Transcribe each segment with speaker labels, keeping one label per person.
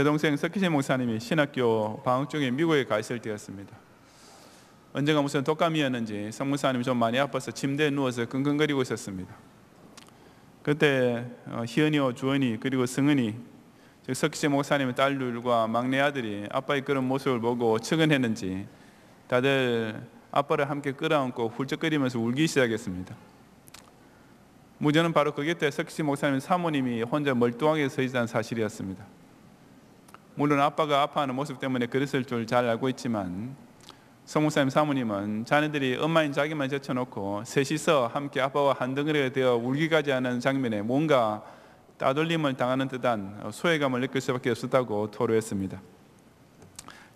Speaker 1: 제 동생 석희재 목사님이 신학교 방학 중에 미국에 가 있을 때였습니다. 언젠가 무슨 독감이었는지 석 목사님이 좀 많이 아파서 침대에 누워서 끙끙거리고 있었습니다. 그때 희은이와 주은이 그리고 승은이 석희재 목사님의 딸들과 막내 아들이 아빠의 그런 모습을 보고 측은했는지 다들 아빠를 함께 끌어안고 훌쩍거리면서 울기 시작했습니다. 문제는 바로 그 곁에 석희재 목사님 사모님이 혼자 멀뚱하게 서 있다는 사실이었습니다. 물론 아빠가 아파하는 모습 때문에 그랬을 줄 잘 알고 있지만 석 목사님 사모님은 자녀들이 엄마인 자기만 제쳐놓고 셋이서 함께 아빠와 한덩어리가 되어 울기까지 하는 장면에 뭔가 따돌림을 당하는 듯한 소외감을 느낄 수밖에 없었다고 토로했습니다.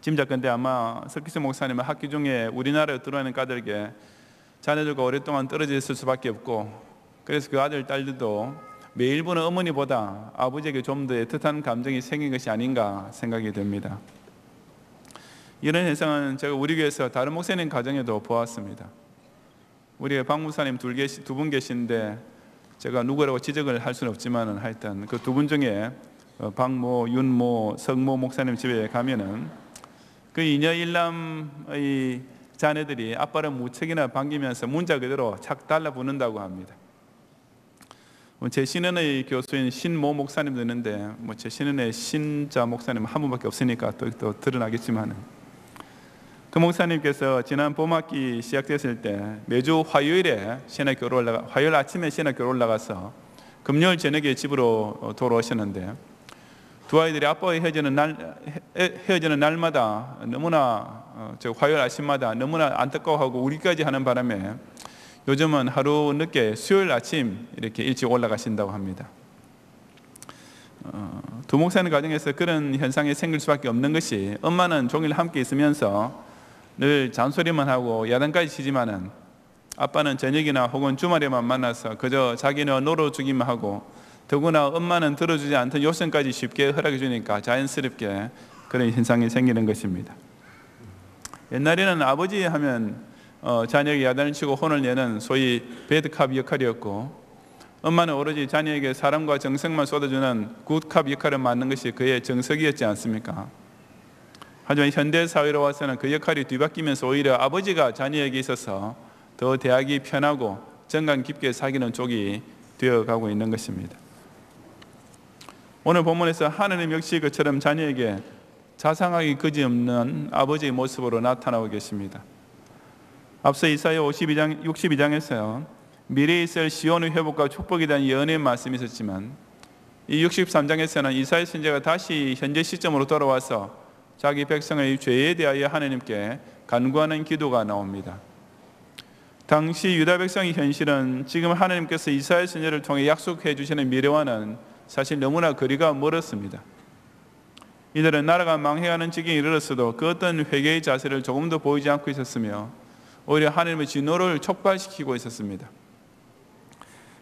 Speaker 1: 짐작컨대 아마 석희재 목사님은 학기 중에 우리나라에 들어오는 까닭에 자녀들과 오랫동안 떨어져 있을 수밖에 없고, 그래서 그 아들 딸들도 매일 보는 어머니보다 아버지에게 좀 더 애틋한 감정이 생긴 것이 아닌가 생각이 됩니다. 이런 현상은 제가 우리 교회에서 다른 목사님 가정에도 보았습니다. 우리 박 목사님 두 분 계신데 제가 누구라고 지적을 할 수는 없지만 하여튼 그 두 분 중에 박모, 윤모, 석모 목사님 집에 가면은 그 이녀 일남의 자녀들이 아빠를 무척이나 반기면서 문자 그대로 착 달라붙는다고 합니다. 제 신은의 교수인 신모 목사님도 있는데 제 신은의 신자 목사님은 한 분밖에 없으니까 또 드러나겠지만 그 목사님께서 지난 봄학기 시작됐을 때 매주 화요일 아침에 신학교로 올라가서 금요일 저녁에 집으로 돌아오셨는데 두 아이들이 아빠와 헤어지는 날마다 너무나 화요일 아침마다 너무나 안타까워하고 울기까지 하는 바람에 요즘은 하루 늦게 수요일 아침 이렇게 일찍 올라가신다고 합니다. 두 목사님 가정에서 그런 현상이 생길 수밖에 없는 것이 엄마는 종일 함께 있으면서 늘 잔소리만 하고 야단까지 치지만은 아빠는 저녁이나 혹은 주말에만 만나서 그저 자기는 놀아주기만 하고 더구나 엄마는 들어주지 않던 요청까지 쉽게 허락해 주니까 자연스럽게 그런 현상이 생기는 것입니다. 옛날에는 아버지 하면 자녀에게 야단을 치고 혼을 내는 소위 배드캅 역할이었고, 엄마는 오로지 자녀에게 사랑과 정성만 쏟아주는 굿캅 역할을 맡는 것이 그의 정석이었지 않습니까? 하지만 현대사회로 와서는 그 역할이 뒤바뀌면서 오히려 아버지가 자녀에게 있어서 더 대하기 편하고 정감 깊게 사귀는 쪽이 되어가고 있는 것입니다. 오늘 본문에서 하느님 역시 그처럼 자녀에게 자상하기 그지없는 아버지의 모습으로 나타나고 계십니다. 앞서 이사야 62장에서 미래에 있을 시온의 회복과 축복에 대한 예언의 말씀이 있었지만 이 63장에서는 이사야 선지자가 다시 현재 시점으로 돌아와서 자기 백성의 죄에 대하여 하나님께 간구하는 기도가 나옵니다. 당시 유다 백성의 현실은 지금 하나님께서 이사야 선지자를 통해 약속해 주시는 미래와는 사실 너무나 거리가 멀었습니다. 이들은 나라가 망해가는 지경에 이르렀어도 그 어떤 회개의 자세를 조금도 보이지 않고 있었으며 오히려 하나님의 진노를 촉발시키고 있었습니다.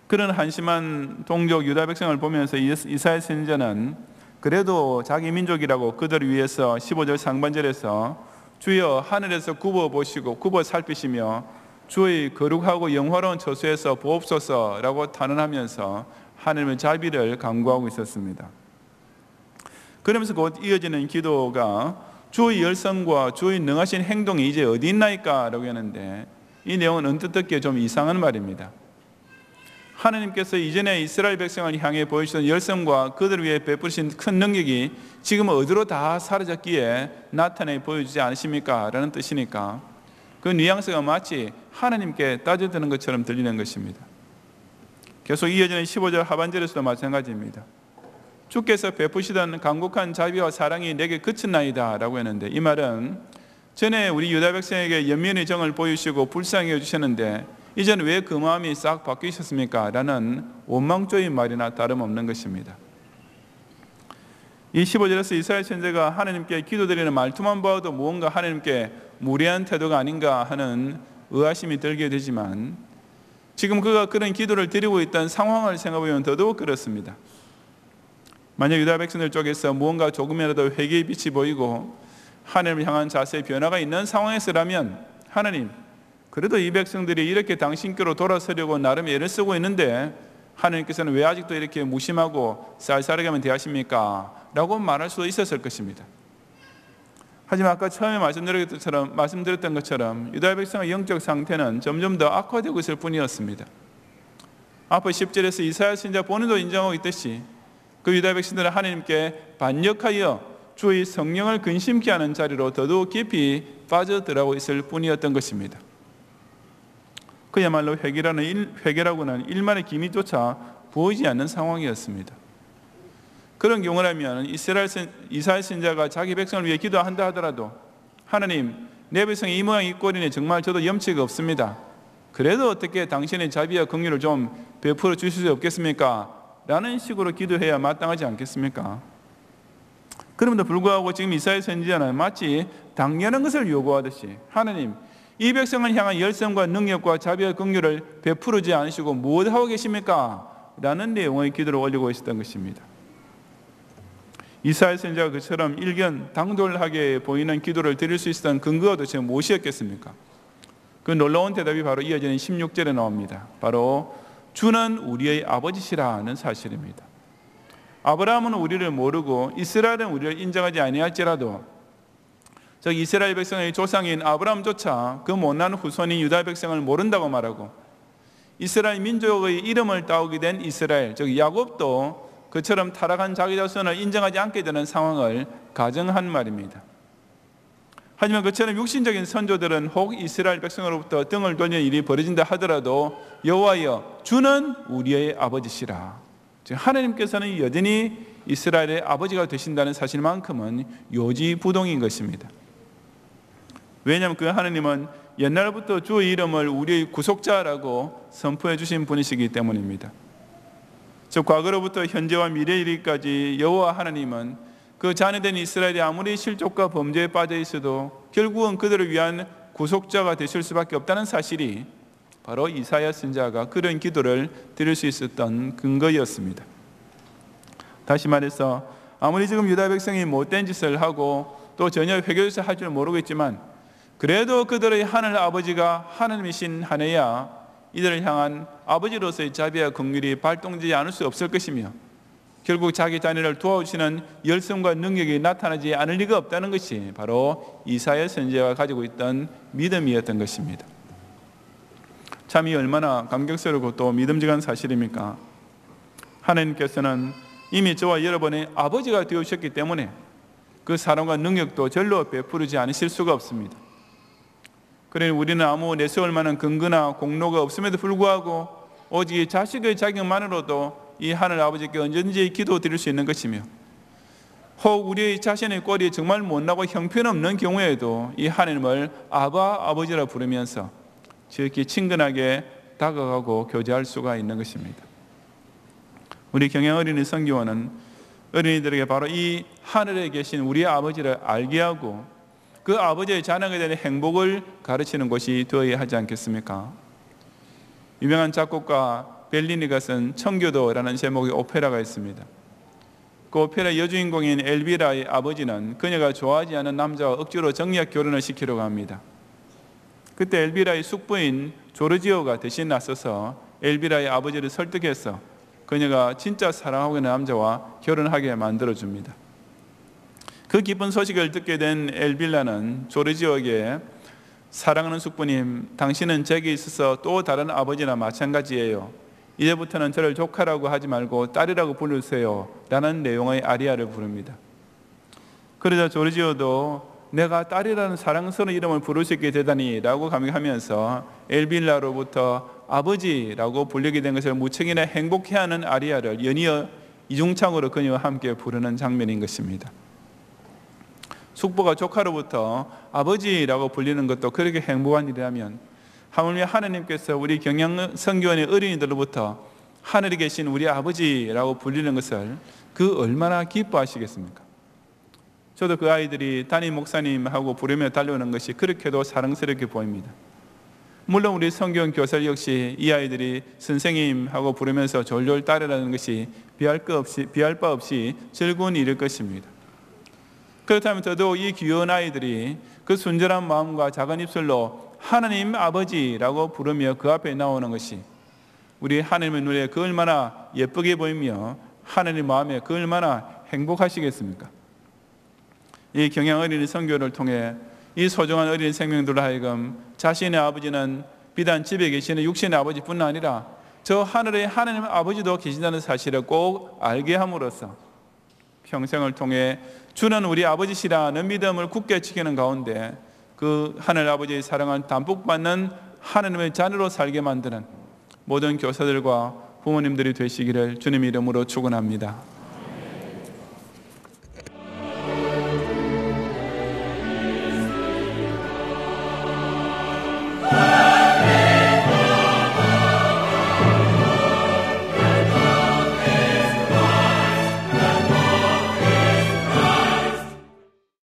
Speaker 1: 그런 한심한 동족 유다 백성을 보면서 이사야 선지자는 그래도 자기 민족이라고 그들을 위해서 15절 상반절에서 주여 하늘에서 굽어 살피시며 주의 거룩하고 영화로운 처소에서 보옵소서라고 탄원하면서 하나님의 자비를 간구하고 있었습니다. 그러면서 곧 이어지는 기도가 주의 열성과 주의 능하신 행동이 이제 어디 있나이까? 라고 하는데 이 내용은 언뜻 듣기에 좀 이상한 말입니다. 하나님께서 이전에 이스라엘 백성을 향해 보여주신 열성과 그들을 위해 베푸신 큰 능력이 지금 어디로 다 사라졌기에 나타내 보여주지 않으십니까? 라는 뜻이니까 그 뉘앙스가 마치 하나님께 따져드는 것처럼 들리는 것입니다. 계속 이어지는 15절 하반절에서도 마찬가지입니다. 주께서 베푸시던 간곡한 자비와 사랑이 내게 그쳤나이다 라고 했는데 이 말은 전에 우리 유다 백성에게 연민의 정을 보이시고 불쌍히 해주셨는데 이제는 왜 그 마음이 싹 바뀌셨습니까? 라는 원망적인 말이나 다름없는 것입니다. 이 15절에서 이사야 선지자가 하나님께 기도드리는 말투만 봐도 무언가 하나님께 무례한 태도가 아닌가 하는 의아심이 들게 되지만 지금 그가 그런 기도를 드리고 있던 상황을 생각해보면 더더욱 그렇습니다. 만약 유다 백성들 쪽에서 무언가 조금이라도 회개의 빛이 보이고 하나님을 향한 자세의 변화가 있는 상황에서라면 하나님, 그래도 이 백성들이 이렇게 당신께로 돌아서려고 나름 애를 쓰고 있는데 하나님께서는 왜 아직도 이렇게 무심하고 쌀쌀하게만 대하십니까? 라고 말할 수 있었을 것입니다. 하지만 아까 처음에 말씀드렸던 것처럼 유다 백성의 영적 상태는 점점 더 악화되고 있을 뿐이었습니다. 앞으로 10절에서 이사야 선지자 본인도 인정하고 있듯이 그 유다 백성들은 하나님께 반역하여 주의 성령을 근심케 하는 자리로 더더욱 깊이 빠져들어가고 있을 뿐이었던 것입니다. 그야말로 회개라고는 일말의 기미조차 보이지 않는 상황이었습니다. 그런 경우라면 이사야 선지자가 자기 백성을 위해 기도한다 하더라도 하나님, 내 백성이 이 모양 이 꼴이니 정말 저도 염치가 없습니다. 그래도 어떻게 당신의 자비와 긍휼을 좀 베풀어 주실 수 없겠습니까? 라는 식으로 기도해야 마땅하지 않겠습니까? 그럼에도 불구하고 지금 이사야 선지자는 마치 당연한 것을 요구하듯이 하나님, 이 백성을 향한 열성과 능력과 자비와 긍휼을 베풀지 않으시고 무엇하고 계십니까? 라는 내용의 기도를 올리고 있었던 것입니다. 이사야 선지자가 그처럼 일견당돌하게 보이는 기도를 드릴 수 있었던 근거가 도대체 무엇이었겠습니까? 그 놀라운 대답이 바로 이어지는 16절에 나옵니다. 바로 주는 우리의 아버지시라는 사실입니다. 아브라함은 우리를 모르고 이스라엘은 우리를 인정하지 아니할지라도 저 이스라엘 백성의 조상인 아브라함조차 그 못난 후손인 유다 백성을 모른다고 말하고 이스라엘 민족의 이름을 따오게 된 이스라엘, 즉 야곱도 그처럼 타락한 자기 자손을 인정하지 않게 되는 상황을 가정한 말입니다. 하지만 그처럼 육신적인 선조들은 혹 이스라엘 백성으로부터 등을 돌리는 일이 벌어진다 하더라도 여호와여, 주는 우리의 아버지시라. 즉 하나님께서는 여전히 이스라엘의 아버지가 되신다는 사실만큼은 요지부동인 것입니다. 왜냐하면 그 하나님은 옛날부터 주의 이름을 우리의 구속자라고 선포해 주신 분이시기 때문입니다. 즉 과거로부터 현재와 미래에 이르기까지 여호와 하나님은 그 자녀된 이스라엘이 아무리 실족과 범죄에 빠져 있어도 결국은 그들을 위한 구속자가 되실 수밖에 없다는 사실이 바로 이사야 선지자가 그런 기도를 드릴 수 있었던 근거였습니다. 다시 말해서 아무리 지금 유다 백성이 못된 짓을 하고 또 전혀 회개조차 할 줄 모르겠지만 그래도 그들의 하늘 아버지가 하나님이신 한해야 이들을 향한 아버지로서의 자비와 긍휼이 발동되지 않을 수 없을 것이며 결국 자기 자녀를 도와주시는 열성과 능력이 나타나지 않을 리가 없다는 것이 바로 이사야 선지자가 가지고 있던 믿음이었던 것입니다. 참 이 얼마나 감격스럽고 또 믿음직한 사실입니까? 하나님께서는 이미 저와 여러분의 아버지가 되어주셨기 때문에 그 사랑과 능력도 절로 베푸르지 않으실 수가 없습니다. 그러니 우리는 아무 내세울 만한 근거나 공로가 없음에도 불구하고 오직 자식의 자격만으로도 이 하늘 아버지께 언제든지 기도드릴 수 있는 것이며 혹 우리 자신의 꼴이 정말 못나고 형편없는 경우에도 이 하나님을 아버지라 부르면서 지극히 친근하게 다가가고 교제할 수가 있는 것입니다. 우리 경영어린이 선교원은 어린이들에게 바로 이 하늘에 계신 우리 아버지를 알게 하고 그 아버지의 자녀에 대한 행복을 가르치는 곳이 되어야 하지 않겠습니까? 유명한 작곡가 벨리니가 쓴 청교도라는 제목의 오페라가 있습니다. 그 오페라 여주인공인 엘비라의 아버지는 그녀가 좋아하지 않은 남자와 억지로 정략 결혼을 시키려고 합니다. 그때 엘비라의 숙부인 조르지오가 대신 나서서 엘비라의 아버지를 설득해서 그녀가 진짜 사랑하고 있는 남자와 결혼하게 만들어줍니다. 그 기쁜 소식을 듣게 된 엘빌라는 조르지오에게 사랑하는 숙부님, 당신은 제게 있어서 또 다른 아버지나 마찬가지예요. 이제부터는 저를 조카라고 하지 말고 딸이라고 부르세요 라는 내용의 아리아를 부릅니다. 그러자 조르지오도 내가 딸이라는 사랑스러운 이름을 부를 수 있게 되다니 라고 감격하면서 엘빌라로부터 아버지라고 불리게 된 것을 무척이나 행복해하는 아리아를 연이어 이중창으로 그녀와 함께 부르는 장면인 것입니다. 숙부가 조카로부터 아버지라고 불리는 것도 그렇게 행복한 일이라면 하물며 하나님께서 우리 경영선교원의 어린이들로부터 하늘에 계신 우리 아버지라고 불리는 것을 그 얼마나 기뻐하시겠습니까? 저도 그 아이들이 담임 목사님하고 부르며 달려오는 것이 그렇게도 사랑스럽게 보입니다. 물론 우리 선교원 교사들 역시 이 아이들이 선생님하고 부르면서 졸졸 따르라는 것이 비할 바 없이 즐거운 일일 것입니다. 그렇다면 더더욱 이 귀여운 아이들이 그 순전한 마음과 작은 입술로 하나님 아버지라고 부르며 그 앞에 나오는 것이 우리 하나님의 눈에 그 얼마나 예쁘게 보이며 하나님 마음에 그 얼마나 행복하시겠습니까? 이 경영 어린이 선교를 통해 이 소중한 어린이 생명들로 하여금 자신의 아버지는 비단 집에 계시는 육신의 아버지뿐 아니라 저 하늘의 하나님 아버지도 계신다는 사실을 꼭 알게 함으로써 평생을 통해 주는 우리 아버지시라는 믿음을 굳게 지키는 가운데 그 하늘 아버지의 사랑을 담뿍받는 하나님의 자녀로 살게 만드는 모든 교사들과 부모님들이 되시기를 주님 이름으로 축원합니다.